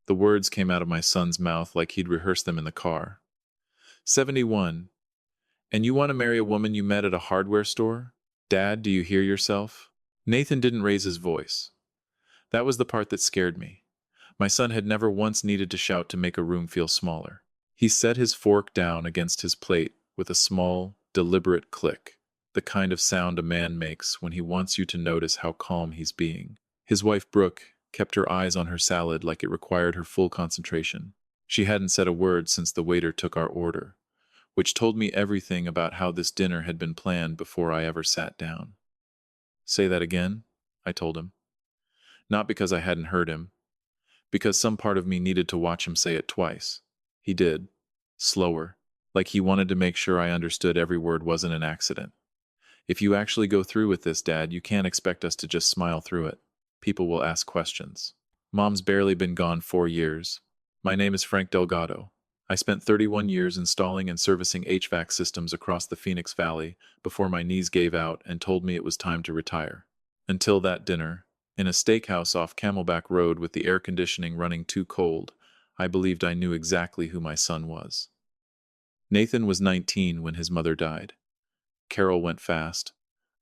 The words came out of my son's mouth like he'd rehearsed them in the car. 71. And you want to marry a woman you met at a hardware store? Dad, do you hear yourself? Nathan didn't raise his voice. That was the part that scared me. My son had never once needed to shout to make a room feel smaller. He set his fork down against his plate with a small, deliberate click, the kind of sound a man makes when he wants you to notice how calm he's being. His wife, Brooke, kept her eyes on her salad like it required her full concentration. She hadn't said a word since the waiter took our order, which told me everything about how this dinner had been planned before I ever sat down. Say that again, I told him. Not because I hadn't heard him, because some part of me needed to watch him say it twice. He did, slower, like he wanted to make sure I understood every word wasn't an accident. If you actually go through with this, Dad, you can't expect us to just smile through it. People will ask questions. Mom's barely been gone 4 years. My name is Frank Delgado. I spent 31 years installing and servicing HVAC systems across the Phoenix Valley before my knees gave out and told me it was time to retire. Until that dinner, in a steakhouse off Camelback Road with the air conditioning running too cold, I believed I knew exactly who my son was. Nathan was 19 when his mother died. Carol went fast,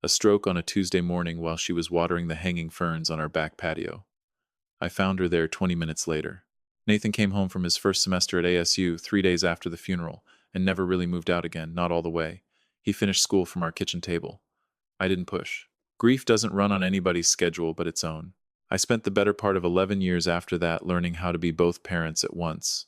a stroke on a Tuesday morning while she was watering the hanging ferns on our back patio. I found her there 20 minutes later. Nathan came home from his first semester at ASU 3 days after the funeral and never really moved out again, not all the way. He finished school from our kitchen table. I didn't push. Grief doesn't run on anybody's schedule but its own. I spent the better part of 11 years after that learning how to be both parents at once.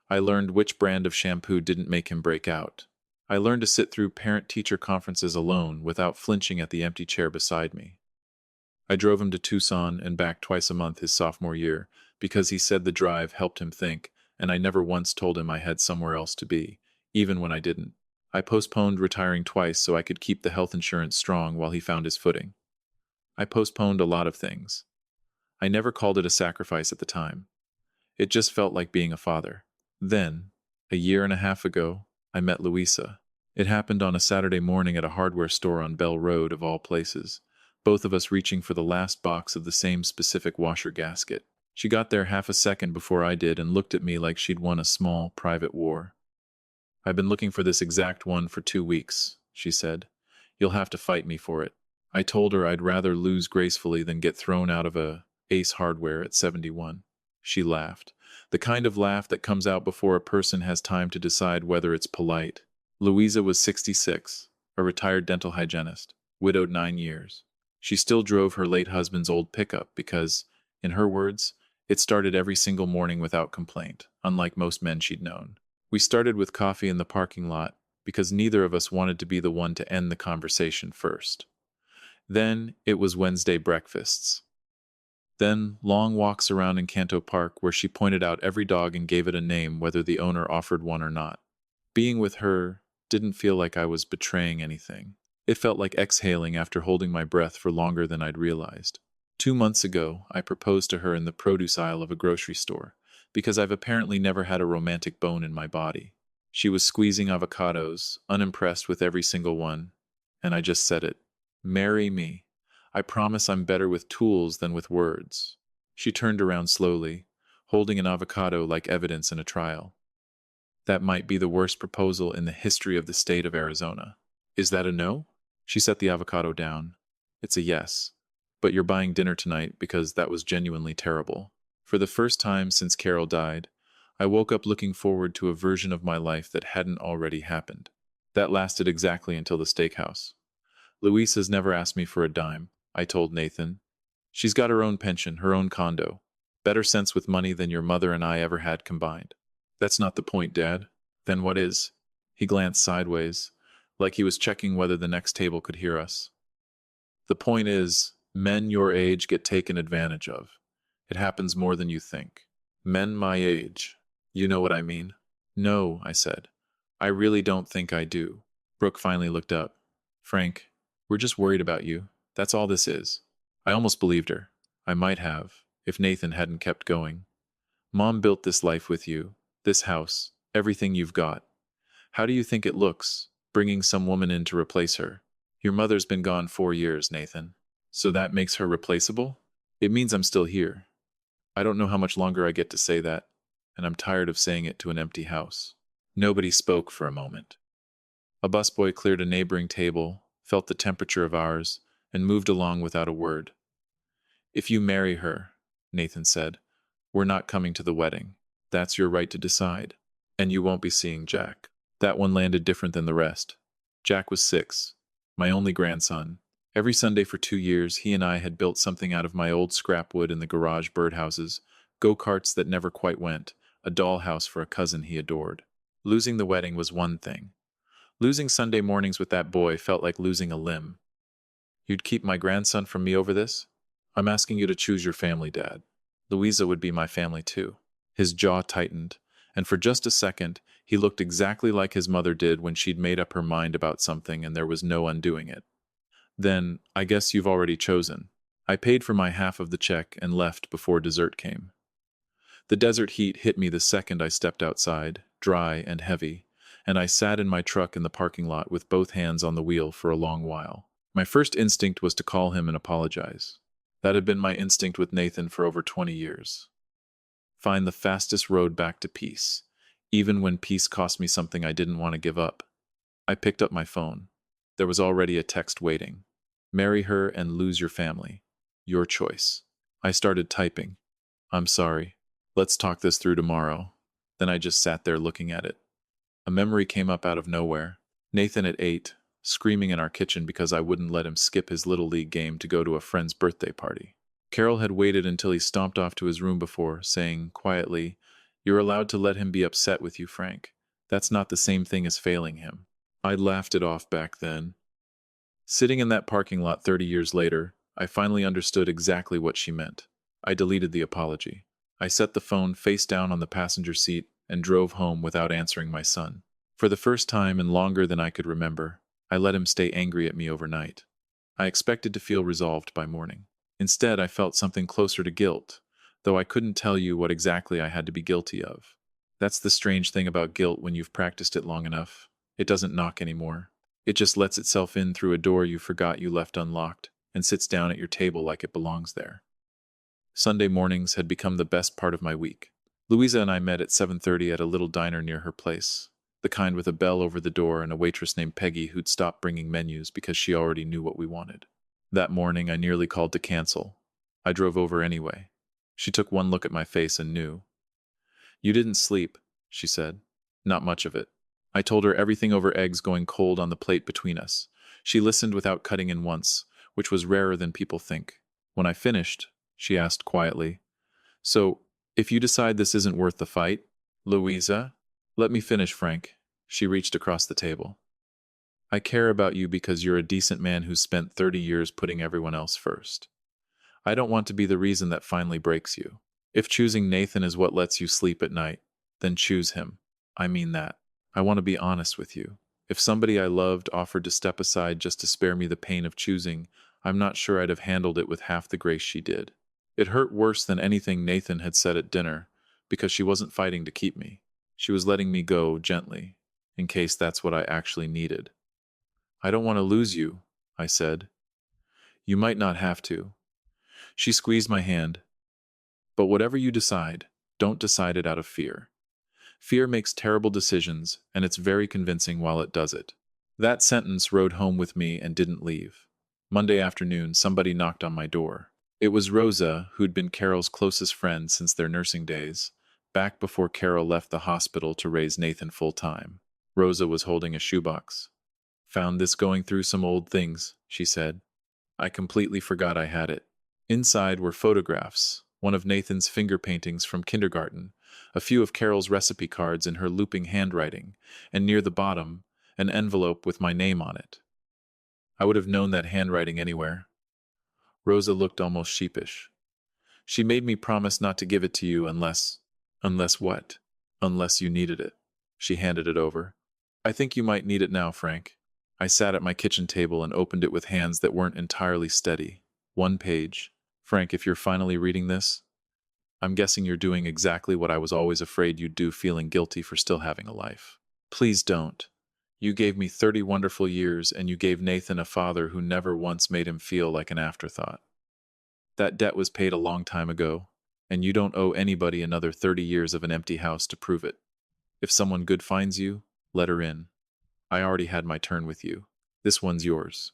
I learned which brand of shampoo didn't make him break out. I learned to sit through parent-teacher conferences alone without flinching at the empty chair beside me. I drove him to Tucson and back twice a month his sophomore year because he said the drive helped him think, and I never once told him I had somewhere else to be, even when I didn't. I postponed retiring twice so I could keep the health insurance strong while he found his footing. I postponed a lot of things. I never called it a sacrifice at the time. It just felt like being a father. Then, a year and a half ago, I met Louisa. It happened on a Saturday morning at a hardware store on Bell Road, of all places, both of us reaching for the last box of the same specific washer gasket. She got there half a second before I did and looked at me like she'd won a small, private war. "I've been looking for this exact one for 2 weeks," she said. "You'll have to fight me for it." I told her I'd rather lose gracefully than get thrown out of a Ace Hardware at 71. She laughed. The kind of laugh that comes out before a person has time to decide whether it's polite. Louisa was 66, a retired dental hygienist, widowed 9 years. She still drove her late husband's old pickup because, in her words, it started every single morning without complaint, unlike most men she'd known. We started with coffee in the parking lot because neither of us wanted to be the one to end the conversation first. Then it was Wednesday breakfasts. Then long walks around Encanto Park where she pointed out every dog and gave it a name whether the owner offered one or not. Being with her didn't feel like I was betraying anything. It felt like exhaling after holding my breath for longer than I'd realized. 2 months ago, I proposed to her in the produce aisle of a grocery store, because I've apparently never had a romantic bone in my body. She was squeezing avocados, unimpressed with every single one, and I just said it. "Marry me. I promise I'm better with tools than with words." She turned around slowly, holding an avocado like evidence in a trial. "That might be the worst proposal in the history of the state of Arizona. Is that a no?" She set the avocado down. "It's a yes. But you're buying dinner tonight because that was genuinely terrible." For the first time since Carol died, I woke up looking forward to a version of my life that hadn't already happened. That lasted exactly until the steakhouse. "Louisa's never asked me for a dime," I told Nathan. "She's got her own pension, her own condo. Better sense with money than your mother and I ever had combined." "That's not the point, Dad." "Then what is?" He glanced sideways, like he was checking whether the next table could hear us. "The point is, men your age get taken advantage of. It happens more than you think. Men my age. You know what I mean?" "No," I said. "I really don't think I do." Brooke finally looked up. "Frank, we're just worried about you. That's all this is." I almost believed her. I might have, if Nathan hadn't kept going. "Mom built this life with you, this house, everything you've got. How do you think it looks, bringing some woman in to replace her? Your mother's been gone 4 years, Nathan. So that makes her replaceable? It means I'm still here." I don't know how much longer I get to say that, and I'm tired of saying it to an empty house. Nobody spoke for a moment. A busboy cleared a neighboring table, felt the temperature of ours, and moved along without a word. If you marry her, Nathan said, we're not coming to the wedding. That's your right to decide. And you won't be seeing Jack. That one landed different than the rest. Jack was 6, my only grandson. Every Sunday for 2 years, he and I had built something out of my old scrap wood in the garage, birdhouses, go-karts that never quite went, a dollhouse for a cousin he adored. Losing the wedding was one thing. Losing Sunday mornings with that boy felt like losing a limb. You'd keep my grandson from me over this? I'm asking you to choose your family, Dad. Louisa would be my family too. His jaw tightened, and for just a second, he looked exactly like his mother did when she'd made up her mind about something and there was no undoing it. Then, I guess you've already chosen. I paid for my half of the check and left before dessert came. The desert heat hit me the second I stepped outside, dry and heavy, and I sat in my truck in the parking lot with both hands on the wheel for a long while. My first instinct was to call him and apologize. That had been my instinct with Nathan for over 20 years. Find the fastest road back to peace, even when peace cost me something I didn't want to give up. I picked up my phone. There was already a text waiting. Marry her and lose your family. Your choice. I started typing. I'm sorry. Let's talk this through tomorrow. Then I just sat there looking at it. A memory came up out of nowhere. Nathan at 8, screaming in our kitchen because I wouldn't let him skip his Little League game to go to a friend's birthday party. Carol had waited until he stomped off to his room before, saying quietly, "You're allowed to let him be upset with you, Frank. That's not the same thing as failing him." I'd laughed it off back then. Sitting in that parking lot 30 years later, I finally understood exactly what she meant. I deleted the apology. I set the phone face down on the passenger seat and drove home without answering my son. For the first time and longer than I could remember, I let him stay angry at me overnight. I expected to feel resolved by morning. Instead, I felt something closer to guilt, though I couldn't tell you what exactly I had to be guilty of. That's the strange thing about guilt when you've practiced it long enough. It doesn't knock anymore. It just lets itself in through a door you forgot you left unlocked and sits down at your table like it belongs there. Sunday mornings had become the best part of my week. Louisa and I met at 7:30 at a little diner near her place, the kind with a bell over the door and a waitress named Peggy who'd stopped bringing menus because she already knew what we wanted. That morning, I nearly called to cancel. I drove over anyway. She took one look at my face and knew. "You didn't sleep," she said. "Not much of it." I told her everything over eggs going cold on the plate between us. She listened without cutting in once, which was rarer than people think. When I finished, she asked quietly, "So, if you decide this isn't worth the fight, Louisa?" "Let me finish, Frank." She reached across the table. "I care about you because you're a decent man who's spent 30 years putting everyone else first. I don't want to be the reason that finally breaks you. If choosing Nathan is what lets you sleep at night, then choose him. I mean that. I want to be honest with you. If somebody I loved offered to step aside just to spare me the pain of choosing, I'm not sure I'd have handled it with half the grace she did. It hurt worse than anything Nathan had said at dinner, because she wasn't fighting to keep me. She was letting me go gently, in case that's what I actually needed. "I don't want to lose you," I said. "You might not have to." She squeezed my hand. "But whatever you decide, don't decide it out of fear. Fear makes terrible decisions, and it's very convincing while it does it." That sentence rode home with me and didn't leave. Monday afternoon, somebody knocked on my door. It was Rosa, who'd been Carol's closest friend since their nursing days, back before Carol left the hospital to raise Nathan full-time. Rosa was holding a shoebox. "Found this going through some old things," she said. I completely forgot I had it. Inside were photographs, one of Nathan's finger paintings from kindergarten, a few of Carol's recipe cards in her looping handwriting, and near the bottom, an envelope with my name on it. I would have known that handwriting anywhere. Rosa looked almost sheepish. "She made me promise not to give it to you unless—" "Unless what?" "Unless you needed it." She handed it over. "I think you might need it now, Frank." I sat at my kitchen table and opened it with hands that weren't entirely steady. One page. "Frank, if you're finally reading this, I'm guessing you're doing exactly what I was always afraid you'd do, feeling guilty for still having a life. Please don't. You gave me 30 wonderful years, and you gave Nathan a father who never once made him feel like an afterthought. That debt was paid a long time ago. And you don't owe anybody another 30 years of an empty house to prove it. If someone good finds you, let her in. I already had my turn with you. This one's yours.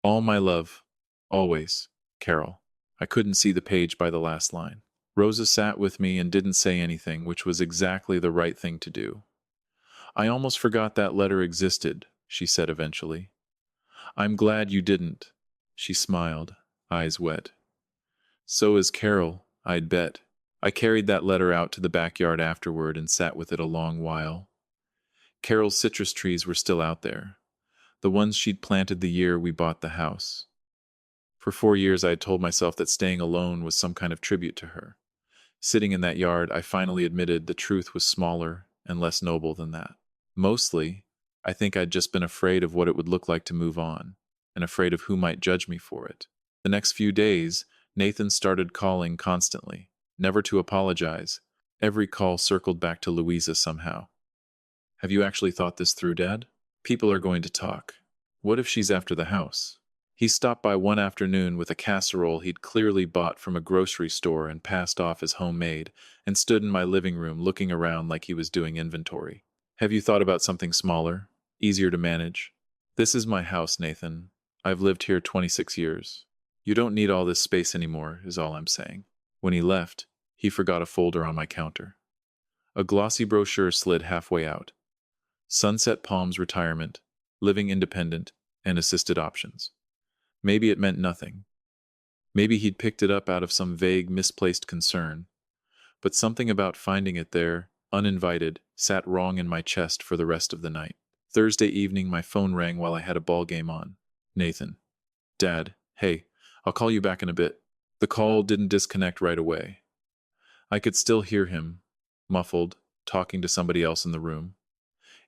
All my love. Always. Carol. I couldn't see the page by the last line. Rosa sat with me and didn't say anything, which was exactly the right thing to do. I almost forgot that letter existed, she said eventually. I'm glad you didn't. She smiled, eyes wet. So is Carol, I'd bet. I carried that letter out to the backyard afterward and sat with it a long while. Carol's citrus trees were still out there, the ones she'd planted the year we bought the house. For 4 years I had told myself that staying alone was some kind of tribute to her. Sitting in that yard, I finally admitted the truth was smaller and less noble than that. Mostly, I think I'd just been afraid of what it would look like to move on, and afraid of who might judge me for it. The next few days, Nathan started calling constantly, never to apologize. Every call circled back to Louisa somehow. Have you actually thought this through, Dad? People are going to talk. What if she's after the house? He stopped by one afternoon with a casserole he'd clearly bought from a grocery store and passed off as homemade, and stood in my living room looking around like he was doing inventory. Have you thought about something smaller, easier to manage? This is my house, Nathan. I've lived here 26 years. You don't need all this space anymore, is all I'm saying. When he left, he forgot a folder on my counter. A glossy brochure slid halfway out. Sunset Palms Retirement, Living Independent, and Assisted Options. Maybe it meant nothing. Maybe he'd picked it up out of some vague, misplaced concern. But something about finding it there, uninvited, sat wrong in my chest for the rest of the night. Thursday evening, my phone rang while I had a ball game on. Nathan. Dad, hey, I'll call you back in a bit. The call didn't disconnect right away. I could still hear him, muffled, talking to somebody else in the room.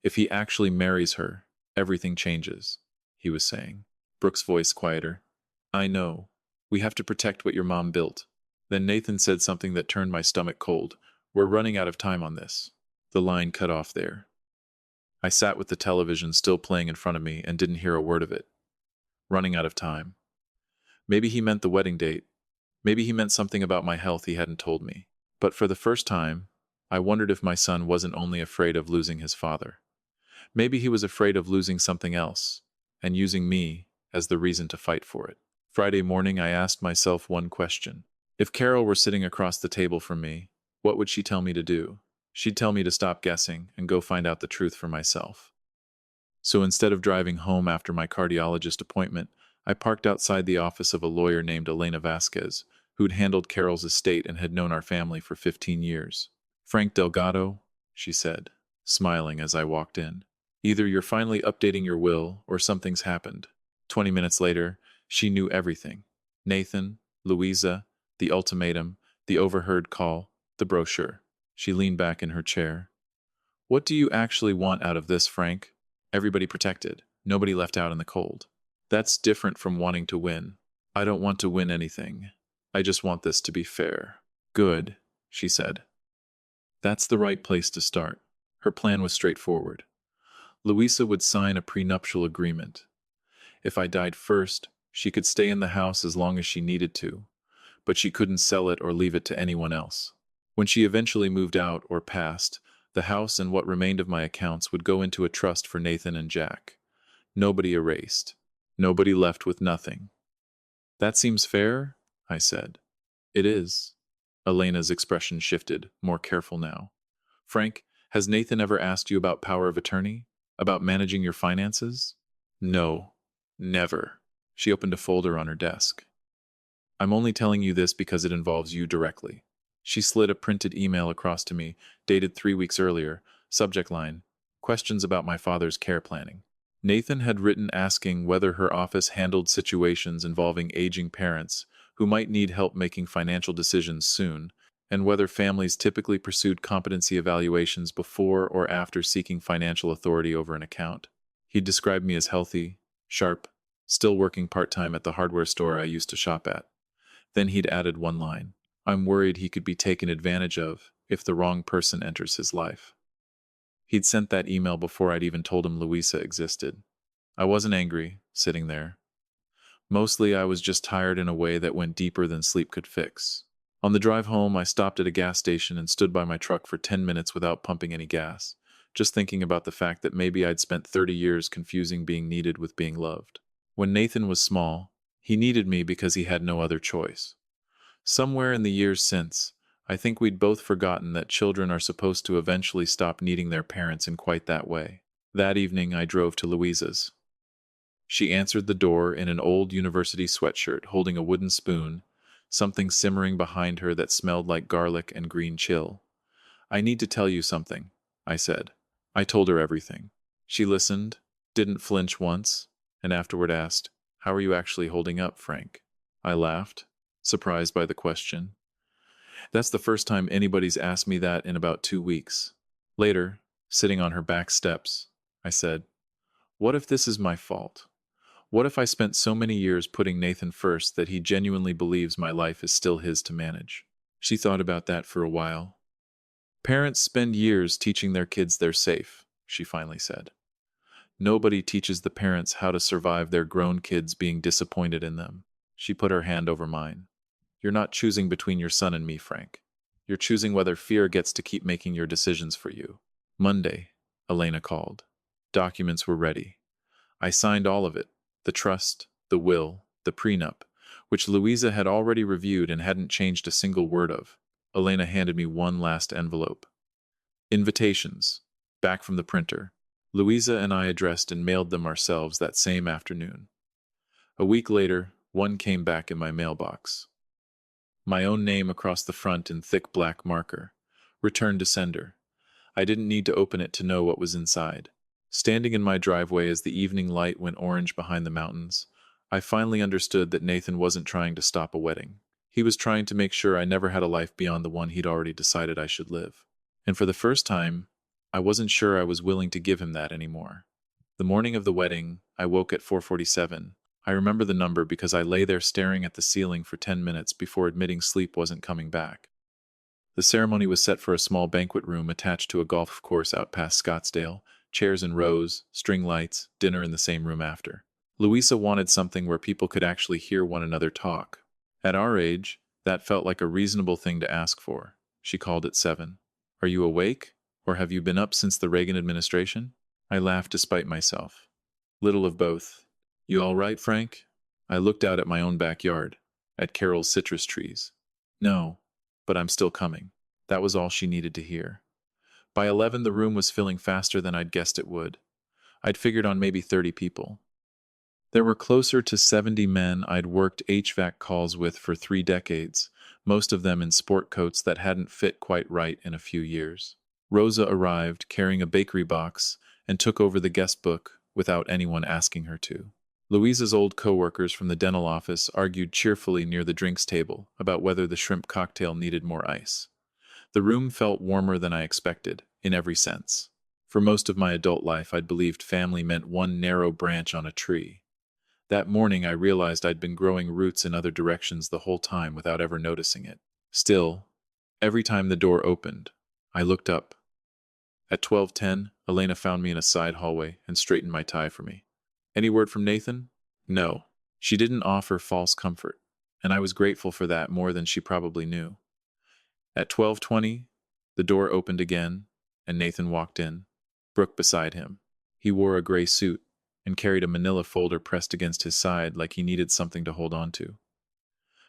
If he actually marries her, everything changes, he was saying. Brooke's voice quieter. I know. We have to protect what your mom built. Then Nathan said something that turned my stomach cold. We're running out of time on this. The line cut off there. I sat with the television still playing in front of me and didn't hear a word of it. Running out of time. Maybe he meant the wedding date. Maybe he meant something about my health he hadn't told me. But for the first time, I wondered if my son wasn't only afraid of losing his father. Maybe he was afraid of losing something else, and using me as the reason to fight for it. Friday morning, I asked myself one question. If Carol were sitting across the table from me, what would she tell me to do? She'd tell me to stop guessing and go find out the truth for myself. So instead of driving home after my cardiologist appointment, I parked outside the office of a lawyer named Elena Vasquez, who'd handled Carol's estate and had known our family for 15 years. Frank Delgado, she said, smiling as I walked in. Either you're finally updating your will or something's happened. 20 minutes later, she knew everything. Nathan, Louisa, the ultimatum, the overheard call, the brochure. She leaned back in her chair. What do you actually want out of this, Frank? Everybody protected. Nobody left out in the cold. That's different from wanting to win. I don't want to win anything. I just want this to be fair. Good, she said. That's the right place to start. Her plan was straightforward. Louisa would sign a prenuptial agreement. If I died first, she could stay in the house as long as she needed to, but she couldn't sell it or leave it to anyone else. When she eventually moved out or passed, the house and what remained of my accounts would go into a trust for Nathan and Jack. Nobody erased. Nobody left with nothing. That seems fair, I said. It is. Elena's expression shifted, more careful now. Frank, has Nathan ever asked you about power of attorney? About managing your finances? No, never. She opened a folder on her desk. I'm only telling you this because it involves you directly. She slid a printed email across to me, dated 3 weeks earlier, subject line, questions about my father's care planning. Nathan had written asking whether her office handled situations involving aging parents who might need help making financial decisions soon, and whether families typically pursued competency evaluations before or after seeking financial authority over an account. He described me as healthy, sharp, still working part-time at the hardware store I used to shop at. Then he'd added one line. I'm worried he could be taken advantage of if the wrong person enters his life. He'd sent that email before I'd even told him Louisa existed. I wasn't angry, sitting there. Mostly I was just tired in a way that went deeper than sleep could fix. On the drive home, I stopped at a gas station and stood by my truck for 10 minutes without pumping any gas, just thinking about the fact that maybe I'd spent 30 years confusing being needed with being loved. When Nathan was small, he needed me because he had no other choice. Somewhere in the years since, I think we'd both forgotten that children are supposed to eventually stop needing their parents in quite that way. That evening, I drove to Louisa's. She answered the door in an old university sweatshirt, holding a wooden spoon, something simmering behind her that smelled like garlic and green chill. "I need to tell you something," I said. I told her everything. She listened, didn't flinch once, and afterward asked, "How are you actually holding up, Frank?" I laughed, surprised by the question. That's the first time anybody's asked me that in about 2 weeks. Later, sitting on her back steps, I said, "What if this is my fault? What if I spent so many years putting Nathan first that he genuinely believes my life is still his to manage?" She thought about that for a while. "Parents spend years teaching their kids they're safe," she finally said. "Nobody teaches the parents how to survive their grown kids being disappointed in them." She put her hand over mine. "You're not choosing between your son and me, Frank. You're choosing whether fear gets to keep making your decisions for you." Monday, Elena called. Documents were ready. I signed all of it, the trust, the will, the prenup, which Louisa had already reviewed and hadn't changed a single word of. Elena handed me one last envelope. Invitations, back from the printer. Louisa and I addressed and mailed them ourselves that same afternoon. A week later, one came back in my mailbox. My own name across the front in thick black marker. Return to sender. I didn't need to open it to know what was inside. Standing in my driveway as the evening light went orange behind the mountains, I finally understood that Nathan wasn't trying to stop a wedding. He was trying to make sure I never had a life beyond the one he'd already decided I should live. And for the first time, I wasn't sure I was willing to give him that anymore. The morning of the wedding, I woke at 4:47. I remember the number because I lay there staring at the ceiling for 10 minutes before admitting sleep wasn't coming back. The ceremony was set for a small banquet room attached to a golf course out past Scottsdale, chairs in rows, string lights, dinner in the same room after. Louisa wanted something where people could actually hear one another talk. At our age, that felt like a reasonable thing to ask for. She called at 7. "Are you awake? Or have you been up since the Reagan administration?" I laughed despite myself. "Little of both." "You all right, Frank?" I looked out at my own backyard, at Carol's citrus trees. "No, but I'm still coming." That was all she needed to hear. By 11, the room was filling faster than I'd guessed it would. I'd figured on maybe 30 people. There were closer to 70 men I'd worked HVAC calls with for 3 decades, most of them in sport coats that hadn't fit quite right in a few years. Rosa arrived, carrying a bakery box, and took over the guest book without anyone asking her to. Louisa's old co-workers from the dental office argued cheerfully near the drinks table about whether the shrimp cocktail needed more ice. The room felt warmer than I expected, in every sense. For most of my adult life, I'd believed family meant one narrow branch on a tree. That morning, I realized I'd been growing roots in other directions the whole time without ever noticing it. Still, every time the door opened, I looked up. At 12:10, Elena found me in a side hallway and straightened my tie for me. "Any word from Nathan?" No. She didn't offer false comfort, and I was grateful for that more than she probably knew. At 12:20, the door opened again, and Nathan walked in, Brooke beside him. He wore a gray suit and carried a manila folder pressed against his side like he needed something to hold on to.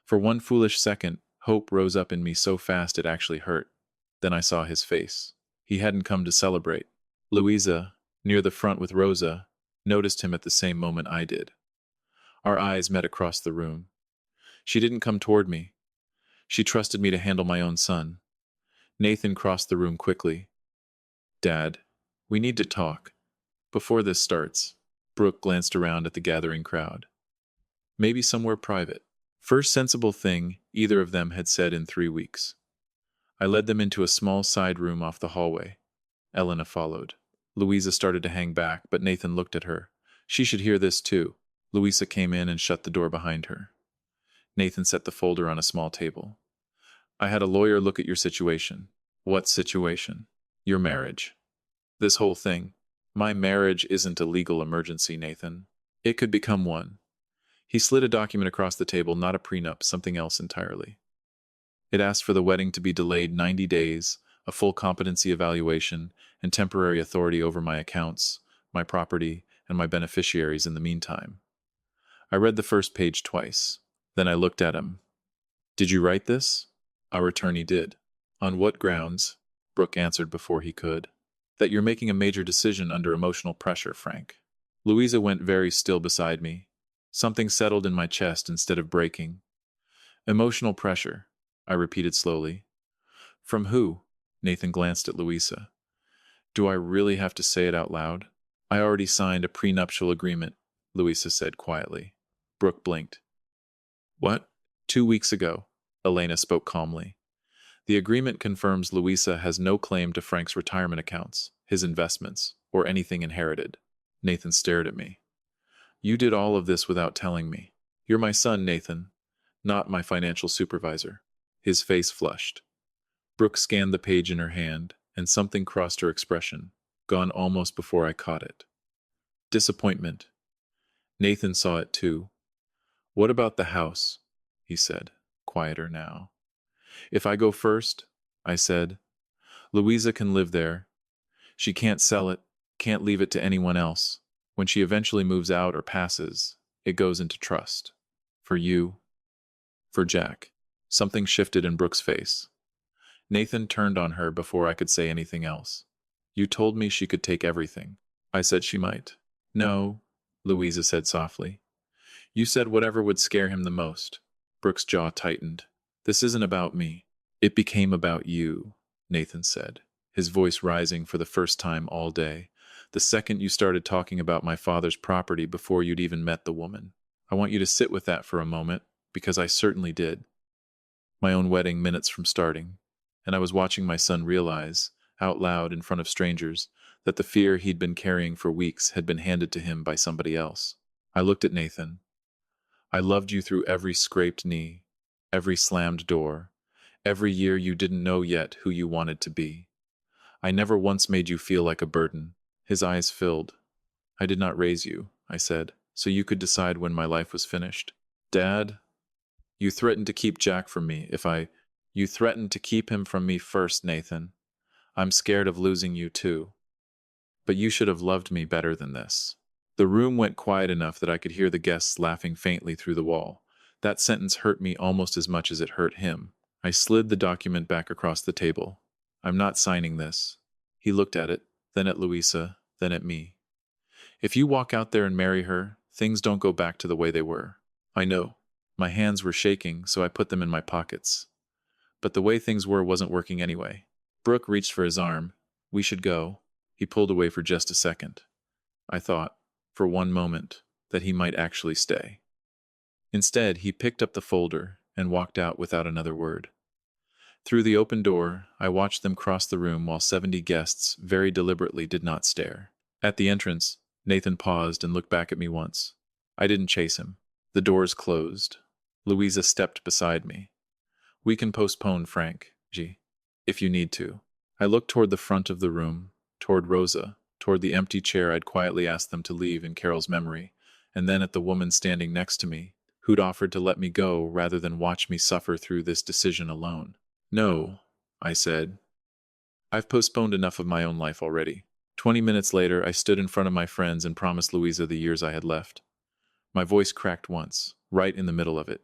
For one foolish second, hope rose up in me so fast it actually hurt. Then I saw his face. He hadn't come to celebrate. Louisa, near the front with Rosa, noticed him at the same moment I did. Our eyes met across the room. She didn't come toward me. She trusted me to handle my own son. Nathan crossed the room quickly. "Dad, we need to talk. Before this starts." Brooke glanced around at the gathering crowd. "Maybe somewhere private." First sensible thing either of them had said in 3 weeks. I led them into a small side room off the hallway. Elena followed. Louisa started to hang back, but Nathan looked at her. She should hear this too. Louisa came in and shut the door behind her. Nathan set the folder on a small table. "I had a lawyer look at your situation." "What situation?" "Your marriage. This whole thing. My marriage isn't a legal emergency, Nathan. It could become one." He slid a document across the table, not a prenup, something else entirely. It asked for the wedding to be delayed 90 days, a full competency evaluation, and temporary authority over my accounts, my property, and my beneficiaries in the meantime. I read the first page twice. Then I looked at him. "Did you write this?" Our attorney did. "On what grounds?" Brooke answered before he could. "That you're making a major decision under emotional pressure, Frank." Louisa went very still beside me. Something settled in my chest instead of breaking. "Emotional pressure," I repeated slowly. "From who?" Nathan glanced at Louisa. "Do I really have to say it out loud?" "I already signed a prenuptial agreement," Louisa said quietly. Brooke blinked. "What?" "2 weeks ago," Elena spoke calmly. "The agreement confirms Louisa has no claim to Frank's retirement accounts, his investments, or anything inherited." Nathan stared at me. "You did all of this without telling me. You're my son, Nathan, not my financial supervisor." His face flushed. Brooke scanned the page in her hand, and something crossed her expression, gone almost before I caught it. Disappointment. Nathan saw it too. "What about the house?" he said, quieter now. "If I go first," I said, "Louisa can live there. She can't sell it, can't leave it to anyone else. When she eventually moves out or passes, it goes into trust. For you, for Jack." Something shifted in Brooke's face. Nathan turned on her before I could say anything else. "You told me she could take everything." I said she might. "No," Louisa said softly. "You said whatever would scare him the most." Brooke's jaw tightened. "This isn't about me. It became about you," Nathan said, his voice rising for the first time all day. "The second you started talking about my father's property before you'd even met the woman. I want you to sit with that for a moment, because I certainly did. My own wedding minutes from starting, and I was watching my son realize, out loud in front of strangers, that the fear he'd been carrying for weeks had been handed to him by somebody else. I looked at Nathan. "I loved you through every scraped knee, every slammed door, every year you didn't know yet who you wanted to be. I never once made you feel like a burden." His eyes filled. "I did not raise you," I said, "so you could decide when my life was finished. Dad, you threatened to keep Jack from me if I... You threatened to keep him from me first, Nathan. I'm scared of losing you too. But you should have loved me better than this." The room went quiet enough that I could hear the guests laughing faintly through the wall. That sentence hurt me almost as much as it hurt him. I slid the document back across the table. "I'm not signing this." He looked at it, then at Louisa, then at me. "If you walk out there and marry her, things don't go back to the way they were." I know. My hands were shaking, so I put them in my pockets. But the way things were wasn't working anyway. Brooke reached for his arm. "We should go." He pulled away for just a second. I thought, for one moment, that he might actually stay. Instead, he picked up the folder and walked out without another word. Through the open door, I watched them cross the room while 70 guests very deliberately did not stare. At the entrance, Nathan paused and looked back at me once. I didn't chase him. The doors closed. Louisa stepped beside me. "We can postpone, Frank, if you need to." I looked toward the front of the room, toward Rosa, toward the empty chair I'd quietly asked them to leave in Carol's memory, and then at the woman standing next to me, who'd offered to let me go rather than watch me suffer through this decision alone. "No," I said. "I've postponed enough of my own life already." 20 minutes later, I stood in front of my friends and promised Louisa the years I had left. My voice cracked once, right in the middle of it.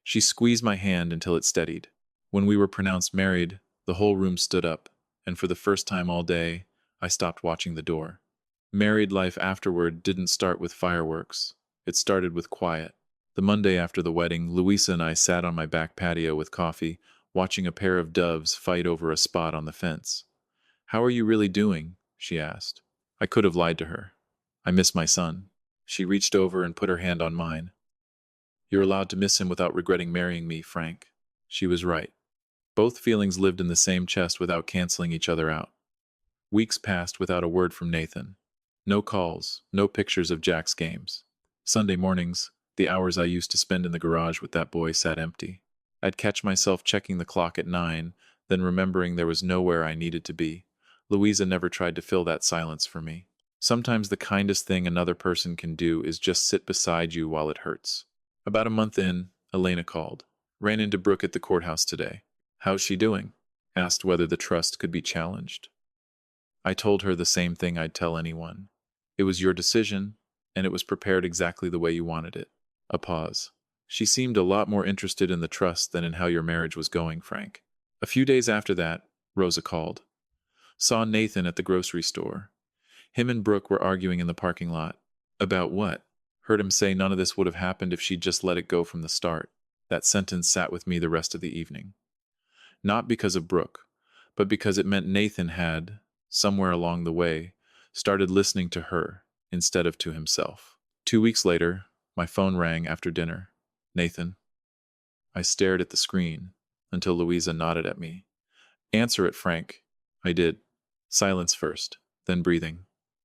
She squeezed my hand until it steadied. When we were pronounced married, the whole room stood up, and for the first time all day, I stopped watching the door. Married life afterward didn't start with fireworks. It started with quiet. The Monday after the wedding, Louisa and I sat on my back patio with coffee, watching a pair of doves fight over a spot on the fence. "How are you really doing?" she asked. I could have lied to her. "I miss my son." She reached over and put her hand on mine. "You're allowed to miss him without regretting marrying me, Frank." She was right. Both feelings lived in the same chest without canceling each other out. Weeks passed without a word from Nathan. No calls, no pictures of Jack's games. Sunday mornings, the hours I used to spend in the garage with that boy sat empty. I'd catch myself checking the clock at 9, then remembering there was nowhere I needed to be. Louisa never tried to fill that silence for me. Sometimes the kindest thing another person can do is just sit beside you while it hurts. About a month in, Elena called. "Ran into Brooke at the courthouse today." How's she doing? Asked whether the trust could be challenged. I told her the same thing I'd tell anyone. It was your decision, and it was prepared exactly the way you wanted it. A pause. She seemed a lot more interested in the trust than in how your marriage was going, Frank. A few days after that, Rosa called. Saw Nathan at the grocery store. Him and Brooke were arguing in the parking lot. About what? Heard him say none of this would have happened if she'd just let it go from the start. That sentence sat with me the rest of the evening. Not because of Brooke, but because it meant Nathan had, somewhere along the way, started listening to her instead of to himself. 2 weeks later, my phone rang after dinner. Nathan. I stared at the screen until Louisa nodded at me. Answer it, Frank. I did. Silence first, then breathing.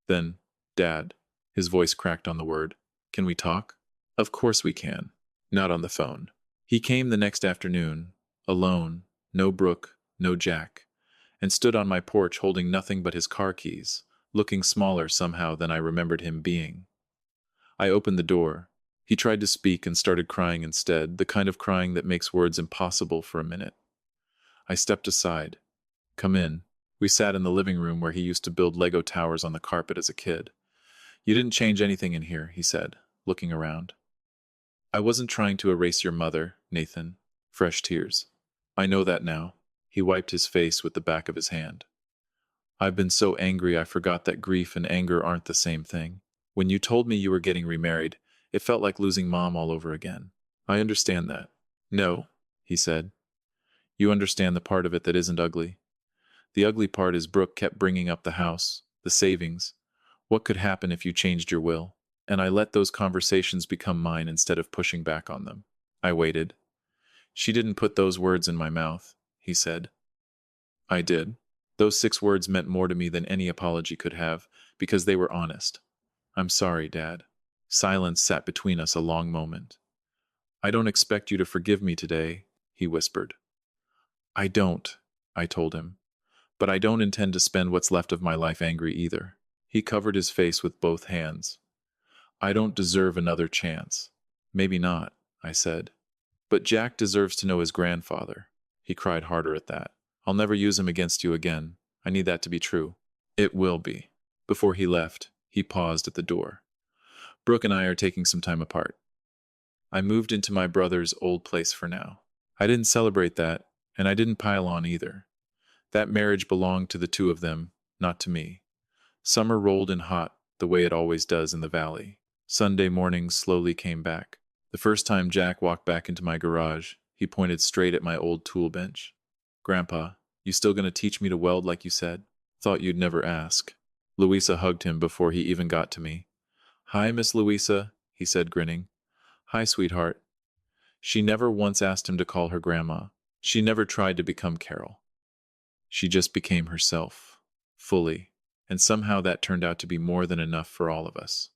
Then, Dad. His voice cracked on the word. Can we talk? Of course we can. Not on the phone. He came the next afternoon, alone, no Brooke, no Jack, and stood on my porch holding nothing but his car keys, looking smaller somehow than I remembered him being. I opened the door. He tried to speak and started crying instead, the kind of crying that makes words impossible for a minute. I stepped aside. Come in. We sat in the living room where he used to build Lego towers on the carpet as a kid. You didn't change anything in here, he said, looking around. I wasn't trying to erase your mother, Nathan. Fresh tears. I know that now. He wiped his face with the back of his hand. I've been so angry I forgot that grief and anger aren't the same thing. When you told me you were getting remarried, it felt like losing Mom all over again. I understand that. No, he said. You understand the part of it that isn't ugly. The ugly part is Brooke kept bringing up the house, the savings. What could happen if you changed your will? And I let those conversations become mine instead of pushing back on them. I waited. She didn't put those words in my mouth, he said. I did. Those 6 words meant more to me than any apology could have, because they were honest. I'm sorry, Dad. Silence sat between us a long moment. I don't expect you to forgive me today, he whispered. I don't, I told him. But I don't intend to spend what's left of my life angry either. He covered his face with both hands. I don't deserve another chance. Maybe not, I said. But Jack deserves to know his grandfather. He cried harder at that. I'll never use him against you again. I need that to be true. It will be. Before he left, he paused at the door. Brooke and I are taking some time apart. I moved into my brother's old place for now. I didn't celebrate that, and I didn't pile on either. That marriage belonged to the 2 of them, not to me. Summer rolled in hot, the way it always does in the valley. Sunday mornings slowly came back. The first time Jack walked back into my garage, he pointed straight at my old tool bench. Grandpa, you still gonna teach me to weld like you said? Thought you'd never ask. Louisa hugged him before he even got to me. Hi, Miss Louisa, he said, grinning. Hi, sweetheart. She never once asked him to call her grandma. She never tried to become Carol. She just became herself, fully, and somehow that turned out to be more than enough for all of us.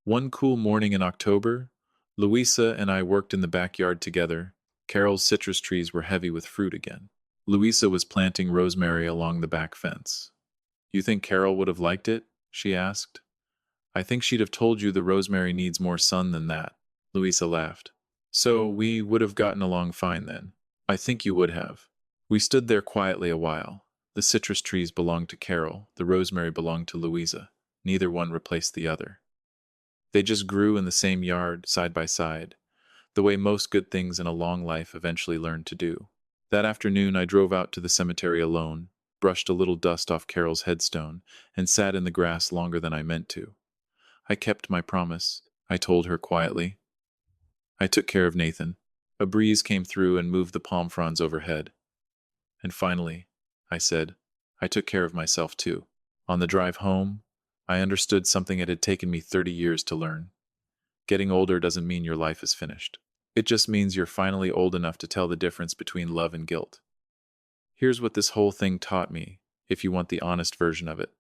One cool morning in October, Louisa and I worked in the backyard together. Carol's citrus trees were heavy with fruit again. Louisa was planting rosemary along the back fence. You think Carol would have liked it? She asked. I think she'd have told you the rosemary needs more sun than that. Louisa laughed. So we would have gotten along fine then. I think you would have. We stood there quietly a while. The citrus trees belonged to Carol, the rosemary belonged to Louisa. Neither one replaced the other. They just grew in the same yard, side by side, the way most good things in a long life eventually learn to do. That afternoon I drove out to the cemetery alone, brushed a little dust off Carol's headstone, and sat in the grass longer than I meant to. I kept my promise, I told her quietly. I took care of Nathan. A breeze came through and moved the palm fronds overhead. And finally, I said, I took care of myself too. On the drive home, I understood something it had taken me 30 years to learn. Getting older doesn't mean your life is finished. It just means you're finally old enough to tell the difference between love and guilt. Here's what this whole thing taught me, if you want the honest version of it.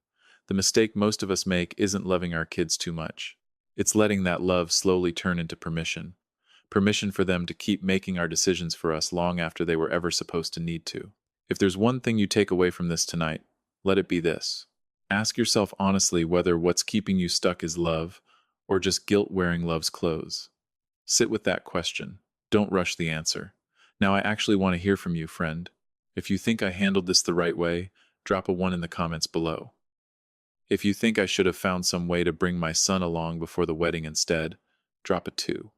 The mistake most of us make isn't loving our kids too much. It's letting that love slowly turn into permission. Permission for them to keep making our decisions for us long after they were ever supposed to need to. If there's one thing you take away from this tonight, let it be this. Ask yourself honestly whether what's keeping you stuck is love or just guilt wearing love's clothes. Sit with that question. Don't rush the answer. Now I actually want to hear from you, friend. If you think I handled this the right way, drop a 1 in the comments below. If you think I should have found some way to bring my son along before the wedding instead, drop a 2.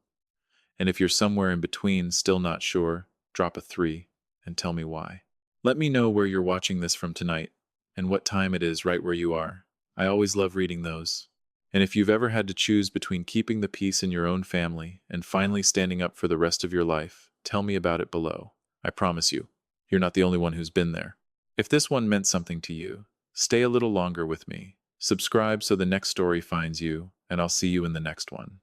And if you're somewhere in between, still not sure, drop a 3 and tell me why. Let me know where you're watching this from tonight and what time it is right where you are. I always love reading those. And if you've ever had to choose between keeping the peace in your own family and finally standing up for the rest of your life, tell me about it below. I promise you, you're not the only one who's been there. If this one meant something to you, stay a little longer with me. Subscribe so the next story finds you, and I'll see you in the next one.